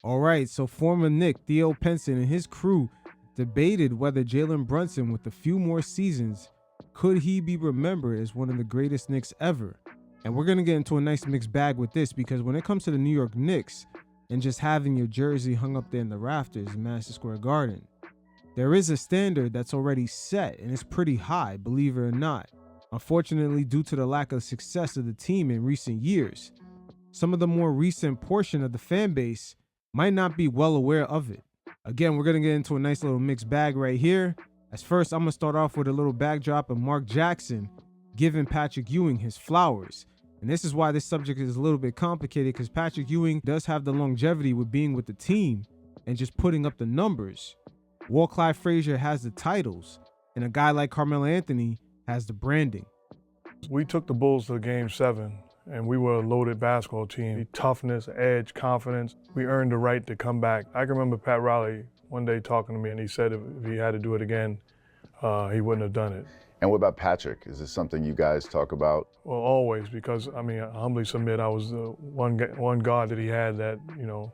All right, so former Knick Theo Pinson and his crew debated whether Jalen Brunson, with a few more seasons, could he be remembered as one of the greatest Knicks ever? And we're going to get into a nice mixed bag with this, because when it comes to the New York Knicks and just having your jersey hung up there in the rafters in Madison Square Garden, there is a standard that's already set, and it's pretty high, believe it or not. Unfortunately, due to the lack of success of the team in recent years, some of the more recent portion of the fan base might not be well aware of it. Again, we're going to get into a nice little mixed bag right here. As first, I'm going to start off with a little backdrop of Mark Jackson giving Patrick Ewing his flowers. And this is why this subject is a little bit complicated, because Patrick Ewing does have the longevity with being with the team and just putting up the numbers. Walt Frazier has the titles, and a guy like Carmelo Anthony has the branding. We took the Bulls to Game 7, and we were a loaded basketball team. Toughness, edge, confidence. We earned the right to come back. I can remember Pat Riley one day talking to me, and he said if he had to do it again, he wouldn't have done it. And what about Patrick? Is this something you guys talk about? Well, always, because, I mean, I humbly submit I was the one guard that he had that, you know,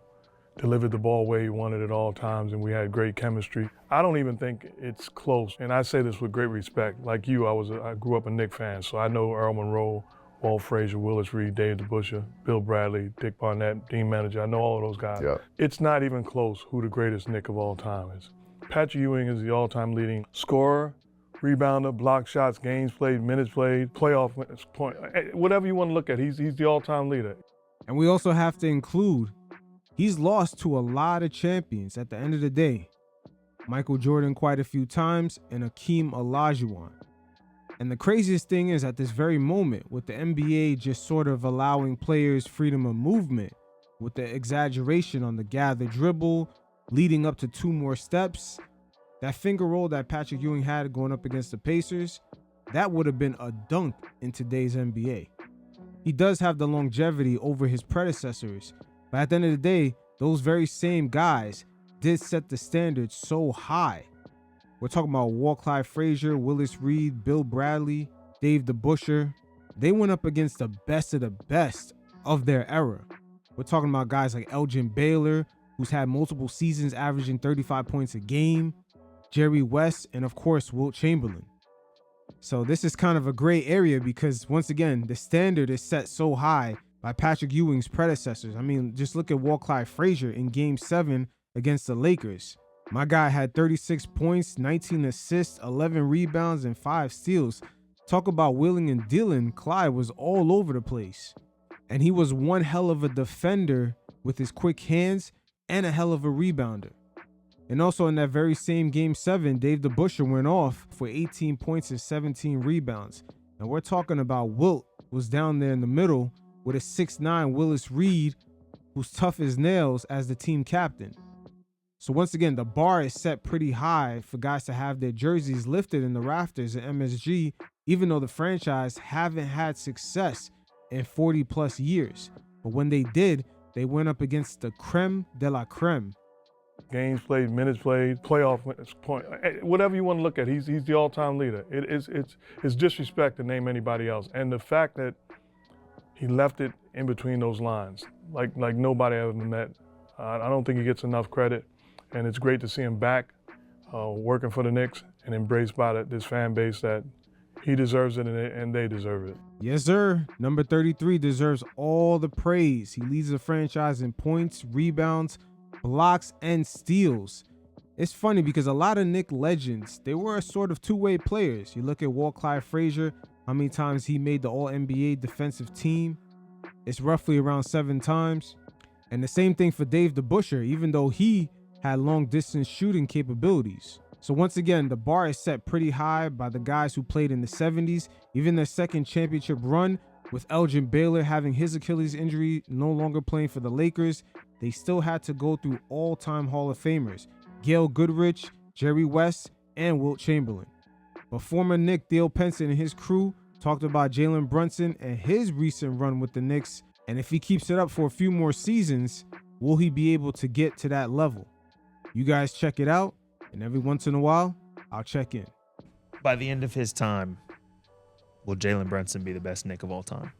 delivered the ball where he wanted at all times, and we had great chemistry. I don't even think it's close, and I say this with great respect. Like you, I grew up a Knick fan, so I know Earl, Monroe, Walt, Frazier, Willis, Reed, Dave DeBusschere, Bill Bradley, Dick Barnett, team manager. I know all of those guys. Yeah. It's not even close who the greatest Knick of all time is. Patrick Ewing is the all-time leading scorer, rebounder, block shots, games played, minutes played, playoff point, whatever you want to look at, he's the all-time leader. And we also have to include, he's lost to a lot of champions at the end of the day. Michael Jordan quite a few times, and Akeem Olajuwon. And the craziest thing is, at this very moment, with the NBA just sort of allowing players freedom of movement, with the exaggeration on the gather dribble, leading up to 2 more steps, that finger roll that Patrick Ewing had going up against the Pacers, that would have been a dunk in today's NBA. He does have the longevity over his predecessors, but at the end of the day, those very same guys did set the standard so high. We're talking about Walt Frazier, Willis Reed, Bill Bradley, Dave DeBusschere. They went up against the best of the best of their era. We're talking about guys like Elgin Baylor, who's had multiple seasons averaging 35 points a game, Jerry West, and of course, Wilt Chamberlain. So this is kind of a gray area, because once again, the standard is set so high by Patrick Ewing's predecessors. I mean, just look at Walt Frazier in Game 7 against the Lakers. My guy had 36 points, 19 assists, 11 rebounds, and 5 steals. Talk about wheeling and dealing. Clyde was all over the place. And he was one hell of a defender with his quick hands and a hell of a rebounder. And also in that very same Game 7, Dave DeBusschere went off for 18 points and 17 rebounds. And we're talking about Wilt was down there in the middle with a 6'9" Willis Reed, who's tough as nails, as the team captain. So once again, the bar is set pretty high for guys to have their jerseys lifted in the rafters at MSG, even though the franchise haven't had success in 40 plus years. But when they did, they went up against the creme de la creme. Games played, minutes played, playoff point, whatever you want to look at, he's the all-time leader. It's disrespect to name anybody else. And the fact that he left it in between those lines, like nobody ever met, I don't think he gets enough credit. And it's great to see him back working for the Knicks and embraced by this fan base that he deserves it and they deserve it. Yes, sir. Number 33 deserves all the praise. He leads the franchise in points, rebounds, blocks, and steals. It's funny because a lot of Knick legends, they were sort of two-way players. You look at Walt Frazier, how many times he made the All-NBA defensive team. It's roughly around 7 times. And the same thing for Dave DeBusschere, even though he had long-distance shooting capabilities. So once again, the bar is set pretty high by the guys who played in the 70s. Even their second championship run, with Elgin Baylor having his Achilles injury, no longer playing for the Lakers, they still had to go through all-time Hall of Famers, Gail Goodrich, Jerry West, and Wilt Chamberlain. But former Knick Theo Pinson and his crew talked about Jalen Brunson and his recent run with the Knicks, and if he keeps it up for a few more seasons, will he be able to get to that level? You guys check it out, and every once in a while, I'll check in. By the end of his time, will Jalen Brunson be the best Knick of all time?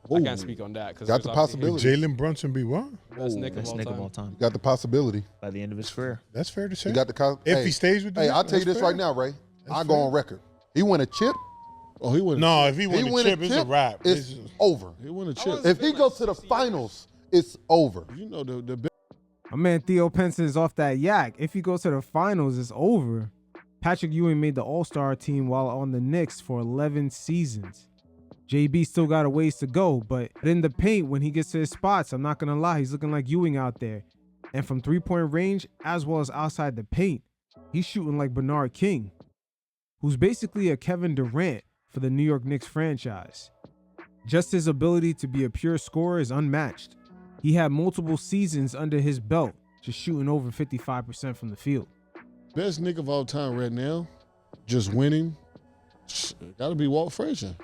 I can't speak on that. Got the possibility. Jalen Brunson be what? Best Knick Best Knick of of all all time. time. Got the possibility. By the end of his career. That's fair to say. You got the if he stays with the Hey, Knicks, I'll tell you that's this fair. right now, Ray. I go fair. on record. He win a chip. Oh, he win. No, if he win a chip, it's a wrap. It's over. He win a chip. If he goes to the finals, it's over. You know the My man Theo Pinson is off that yak. If he goes to the finals, it's over. Patrick Ewing made the All-Star team while on the Knicks for 11 seasons. JB still got a ways to go, but in the paint, when he gets to his spots, I'm not going to lie, he's looking like Ewing out there. And from three-point range, as well as outside the paint, he's shooting like Bernard King, who's basically a Kevin Durant for the New York Knicks franchise. Just his ability to be a pure scorer is unmatched. He had multiple seasons under his belt, just shooting over 55% from the field. best Knick of all time right now, just winning, got to be Walt Frazier.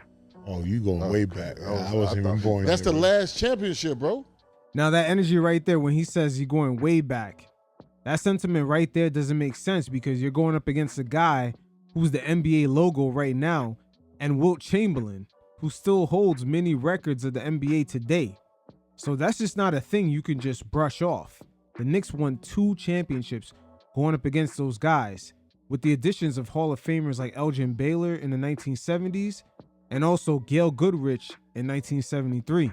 Oh, you going way back. I wasn't even born. That's yet, the bro. last championship, bro. Now that energy right there, when he says you're going way back, that sentiment right there doesn't make sense because you're going up against a guy who's the NBA logo right now and Wilt Chamberlain, who still holds many records of the NBA today. So that's just not a thing you can just brush off. The Knicks won 2 championships going up against those guys, with the additions of Hall of Famers like Elgin Baylor in the 1970s and also Gail Goodrich in 1973.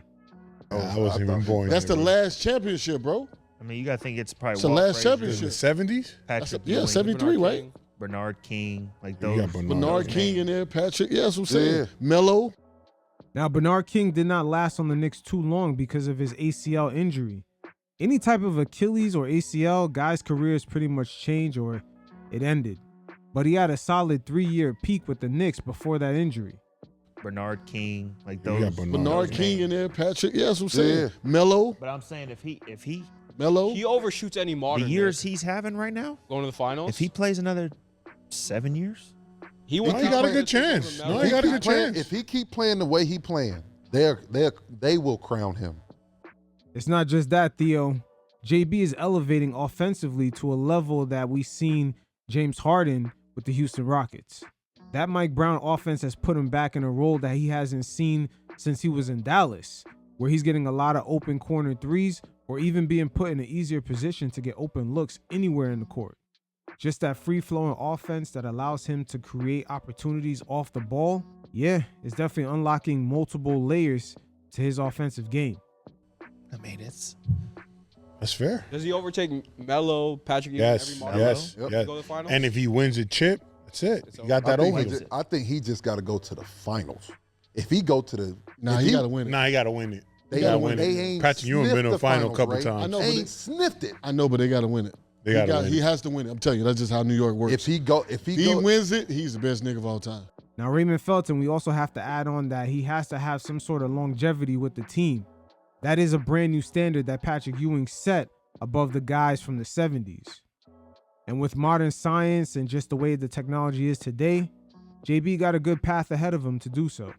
I wasn't even born. That's yet, the bro. last championship, bro. I mean, you got to think it's probably It's the Walt last Frazier, In the championship. 70s. Patrick Yeah, Ewing, 73, right? Bernard King, like You those. got Bernard. Bernard those King names. in there, Patrick. Yeah, that's what I'm saying. Yeah. Melo. Now, Bernard King did not last on the Knicks too long because of his ACL injury. Any type of Achilles or ACL, guys' careers pretty much change or it ended. But he had a solid 3-year peak with the Knicks before that injury. Bernard King, like You those. got Bernard. Bernard those King names. in there, Patrick. Yeah, that's what I'm saying. Yeah. Melo. But I'm saying if he Melo. He overshoots any the modern years Knick he's having right now, going to the finals. if he plays another 7 years, he No, went he got a good chance. No, he got a good chance. If he keep playing the way he playing, they will crown him. It's not just that, Theo. JB is elevating offensively to a level that we've seen James Harden with the Houston Rockets. That Mike Brown offense has put him back in a role that he hasn't seen since he was in Dallas, where he's getting a lot of open corner threes or even being put in an easier position to get open looks anywhere in the court. Just that free-flowing offense that allows him to create opportunities off the ball, yeah, it's definitely unlocking multiple layers to his offensive game. I mean, it's That's fair. Does he overtake Melo, Patrick Ewing, Yes, every modern yes, Knick? yes. Go to the finals? And if he wins a chip, that's it. It's You got over. that over him. I think he just got to go to the finals. If he go to the, Nah, if he got to win it. Nah, he got to win it. They gotta ain't- win they it. ain't Patrick Ewing sniffed been in the the final a finals, couple Ray. times. I know, They but ain't sniffed it. I know, but they got to win it. They gotta win He it. has to win it. I'm telling you, that's just how New York works. If he go, he wins it, he's the best nigga of all time. Now, Raymond Felton, we also have to add on that he has to have some sort of longevity with the team. That is a brand new standard that Patrick Ewing set above the guys from the 70s. And with modern science and just the way the technology is today, JB got a good path ahead of him to do so.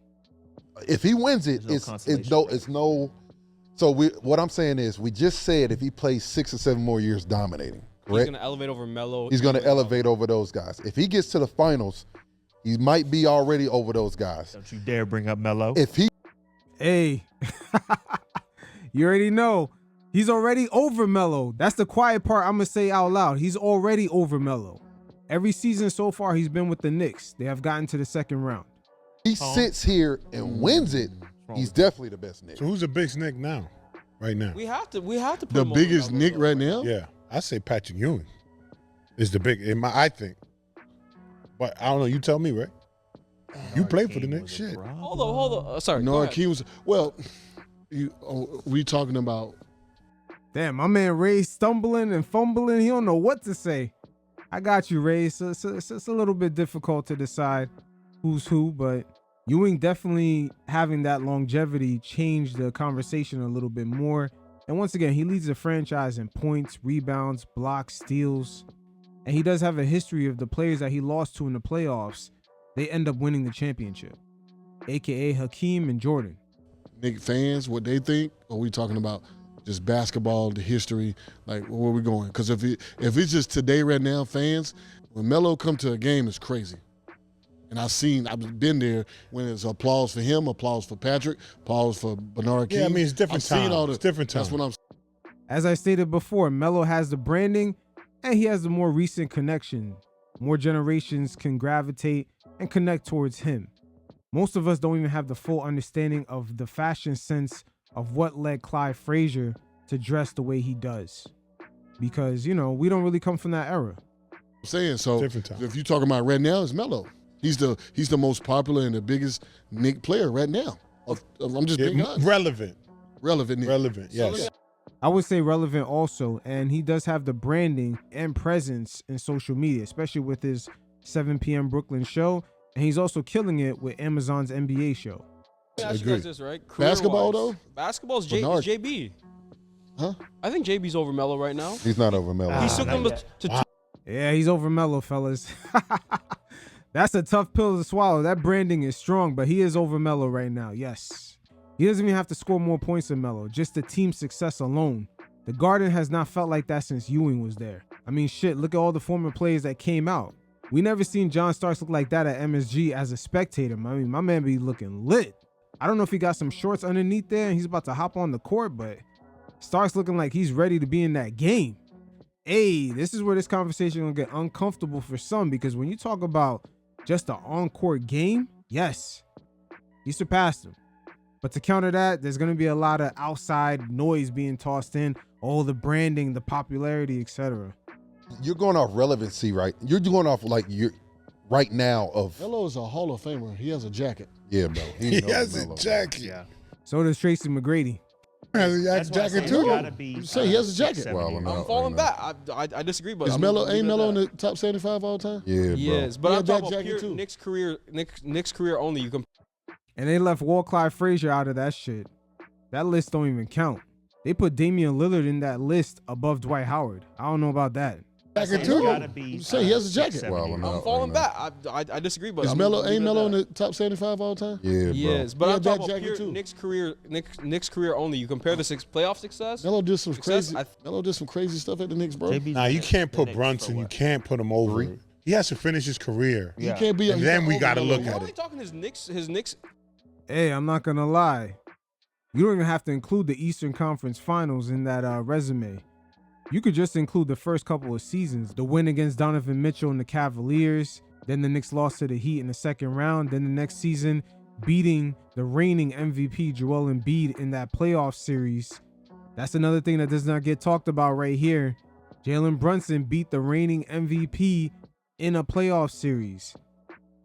if he wins it, There's no it's consolation no, prize. it's no. So what I'm saying is, we just said if he plays 6 or 7 more years dominating, He's correct? going to elevate over Melo. He's going to Ewing, elevate over those guys. If he gets to the finals, he might be already over those guys. don't you dare bring up Melo. If he Hey, you already know. He's already over Melo. That's the quiet part I'm going to say out loud. He's already over Melo. Every season so far he's been with the Knicks, they have gotten to the second round. sits here and wins it, he's definitely the best Knick. So who's the biggest Knick now? Right now? We have to put The him over biggest Melo, Nick though. right now? Yeah, I say Patrick Ewing is the big. I think, but I don't know. You tell me, right? You play for the Knicks, shit. Hold on. Sorry. go Bernard ahead. King was, well, we talking about, Damn, my man Ray's stumbling and fumbling. He don't know what to say. I got you, Ray. So it's a little bit difficult to decide who's who, but Ewing definitely having that longevity changed the conversation a little bit more. And once again, he leads the franchise in points, rebounds, blocks, steals. And he does have a history of the players that he lost to in the playoffs. They end up winning the championship, aka Hakeem and Jordan. Nick fans, what they think, or we talking about just basketball, the history, like where we going? Because if it's just today right now, fans, when Melo come to a game, it's crazy. And I've been there when it's applause for him, applause for Patrick, applause for Bernard King. Yeah, I mean, it's different I've seen all times. the Different That's times. what I'm As I stated before, Melo has the branding and he has the more recent connection. More generations can gravitate and connect towards him. Most of us don't even have the full understanding of the fashion sense of what led Clyde Frazier to dress the way he does. Because, we don't really come from that era. saying. So Different time. if you're talking about right now, it's Melo. He's the most popular and the biggest Knick player right now. I'm just being honest. Relevant. Relevant Knick. Relevant, yes. I would say relevant also, and he does have the branding and presence in social media, especially with his 7 p.m. Brooklyn show, and he's also killing it with Amazon's NBA show. Let me ask you Agree. guys this, right? Basketball, Career-wise, though? Basketball's Bernard. JB. Huh? I think JB's over Melo right now. He's not over Melo. He took not him yet. to Yeah, he's over Melo, fellas. That's a tough pill to swallow. That branding is strong, but he is over Melo right now, yes. He doesn't even have to score more points than Melo, just the team success alone. The Garden has not felt like that since Ewing was there. I mean, shit, look at all the former players that came out. We never seen John Starks look like that at MSG as a spectator. I mean, my man be looking lit. I don't know if he got some shorts underneath there and he's about to hop on the court, but Starks looking like he's ready to be in that game. Hey, this is where this conversation gonna get uncomfortable for some, because when you talk about just an on-court game, yes, he surpassed him. But to counter that, there's gonna be a lot of outside noise being tossed in, all the branding, the popularity, etc. You're going off relevancy, right? You're going off like you're right now of Melo is a Hall of Famer. He has a jacket. yeah, bro. He ain't has over a Melo. jacket. Yeah. So does Tracy McGrady. He has a That's why I jacket say too. it's gotta be, You say he has a jacket. 6, 7 Well, years. no. I'm falling back. I disagree, but Is I'm Melo gonna leave ain't it at Melo in that. the top 75 all time? Yeah, bro. Yes, but He I'm had that talking about jacket pure too. Knick's career only. You can And they left Walt Clyde Frazier out of that shit. That list don't even count. They put Damian Lillard in that list above Dwight Howard. I don't know about that. Jacket It's too. gotta be, You say he has a 6, jacket. 7 Well, years. no. I'm falling back. I disagree, but Is I'm Melo gonna leave ain't it at Melo in that. the top 75 all time? Yeah, bro. Yes, but He I'm had that talking about jacket pure too. Knick's career only. You compare the playoff success. Melo did some Success, crazy. I- Melo did some crazy stuff at the Knicks, bro. JB's Nah, you been at can't the put Knicks Brunson. for You what? can't put him over. He has to finish his career. He Yeah. can't be. And he's then not we over gotta Melo. look We're at only it. talking his Knicks. Hey, I'm not gonna lie. You don't even have to include the Eastern Conference Finals in that resume. You could just include the first couple of seasons. The win against Donovan Mitchell and the Cavaliers. Then the Knicks lost to the Heat in the second round. Then the next season, beating the reigning MVP Joel Embiid in that playoff series. That's another thing that does not get talked about right here. Jalen Brunson beat the reigning MVP in a playoff series.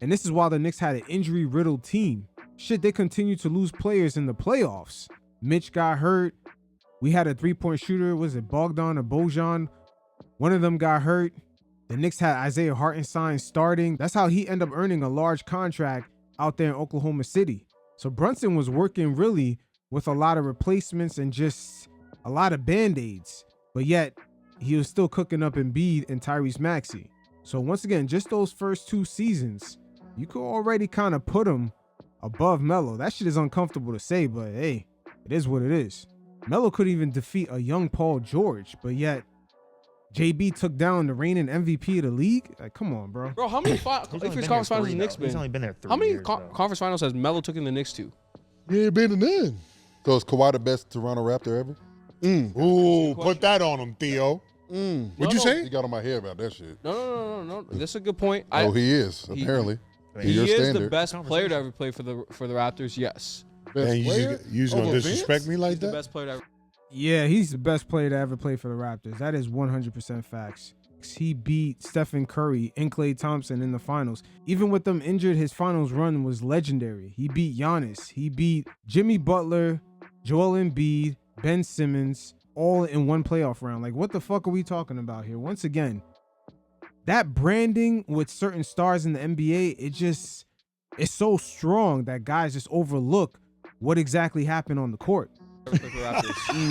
And this is while the Knicks had an injury-riddled team. Shit, they continued to lose players in the playoffs. Mitch got hurt. We had a three-point shooter. Was it Bogdan or Bojan? One of them got hurt. The Knicks had Isaiah Hartenstein starting. That's how he ended up earning a large contract out there in Oklahoma City. So Brunson was working really with a lot of replacements and just a lot of Band-Aids. But yet, he was still cooking up Embiid and Tyrese Maxey. So once again, just those first 2 seasons, you could already kind of put him above Melo. That shit is uncomfortable to say, but hey, it is what it is. Melo could even defeat a young Paul George, but yet JB took down the reigning MVP of the league. Like, come on, bro. Bro, how many He's only been conference there finals has 3, Knicks though. He's been? only been there 3 How many years, though. conference finals has Melo taken the Knicks to? He ain't been in none. So is Kawhi the best Toronto Raptor ever? Ooh, put that on him, Theo. What'd you No, say? He got on my head about that shit. No. That's a good point. Oh, he is he- apparently. He Your is the standard. best player to ever play for the Raptors. Yes, Best And player? you just gonna Over disrespect Vince? me like he's the that? best player to ever. Yeah, he's the best player to ever play for the Raptors. That is 100% facts. He beat Stephen Curry and Klay Thompson in the finals. Even with them injured, his finals run was legendary. He beat Giannis. He beat Jimmy Butler, Joel Embiid, Ben Simmons, all in one playoff round. Like, what the fuck are we talking about here? Once again, that branding with certain stars in the NBA, it's so strong that guys just overlook what exactly happened on the court. Ever play for the Raptors.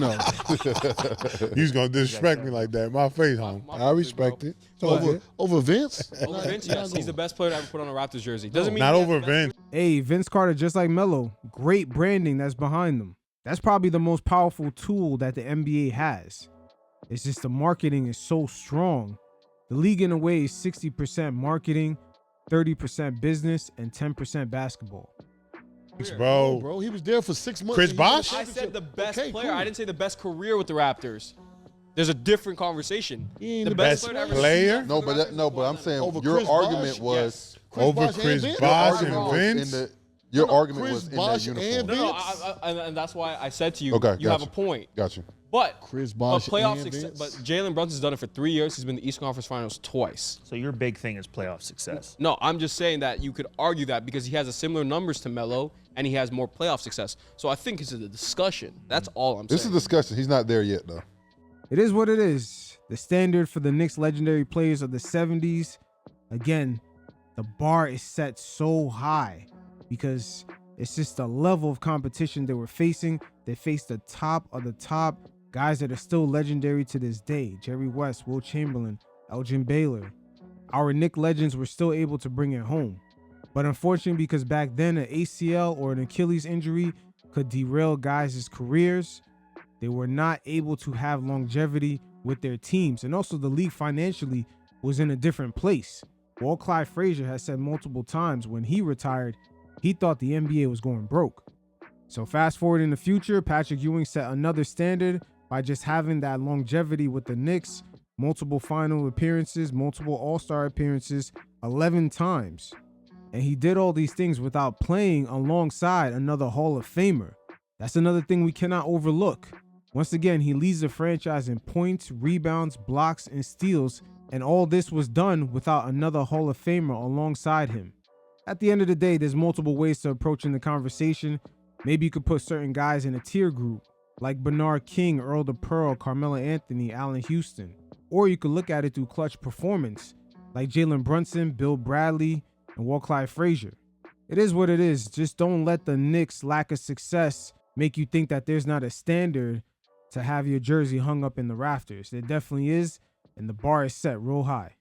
No. He's gonna disrespect me like that. My face, home. My I fault, respect bro. it. It's But- over. Over Vince? Over Vince, yes, he's the best player to ever put on a Raptors jersey. Doesn't mean Not he has over the best Vince. Hey, Vince Carter, just like Melo, great branding that's behind them. That's probably the most powerful tool that the NBA has. It's just the marketing is so strong. The league in a way is 60% marketing, 30% business and 10% basketball. Bro, He was there for 6 months. Chris and he won a Bosh? I said the best Okay, player. cool. I didn't say the best career with the Raptors. There's a different conversation. He ain't The the best best player to ever player? seen No, for but the that, no, Raptors but I'm was saying Over your Chris argument Bosh? was Over Bosh and Chris Vince? Bosh argument and was in Vince. the your No, argument Chris was in Bosh that and uniform. No, Vince. and that's why I said to you, Okay, you have gotcha. a point. Got you. But Chris Bosh playoff and success. Vince. But Jalen Brunson's done it for 3 years. He's been in the Eastern Conference Finals twice. So your big thing is playoff success. No, I'm just saying that you could argue that because he has a similar numbers to Melo and he has more playoff success. So I think it's a discussion. That's all I'm This is saying. discussion. He's not there yet, though. It is what it is. The standard for the Knicks legendary players of the 70s. Again, the bar is set so high because it's just the level of competition they were facing. They faced the top of the top guys that are still legendary to this day. Jerry West, Will Chamberlain, Elgin Baylor. Our Knick legends were still able to bring it home. But unfortunately, because back then an ACL or an Achilles injury could derail guys' careers, they were not able to have longevity with their teams. And also the league financially was in a different place. Walt Frazier has said multiple times when he retired, he thought the NBA was going broke. So fast forward in the future, Patrick Ewing set another standard by just having that longevity with the Knicks, multiple final appearances, multiple all-star appearances, 11 times. And he did all these things without playing alongside another Hall of Famer. That's another thing we cannot overlook. Once again, he leads the franchise in points, rebounds, blocks, and steals, and all this was done without another Hall of Famer alongside him. At the end of the day, there's multiple ways to approaching the conversation. Maybe you could put certain guys in a tier group, like Bernard King, Earl the Pearl, Carmelo Anthony, Allen Houston. Or you could look at it through clutch performance, like Jalen Brunson, Bill Bradley, and Walt Frazier. It is what it is. Just don't let the Knicks' lack of success make you think that there's not a standard to have your jersey hung up in the rafters. There definitely is, and the bar is set real high.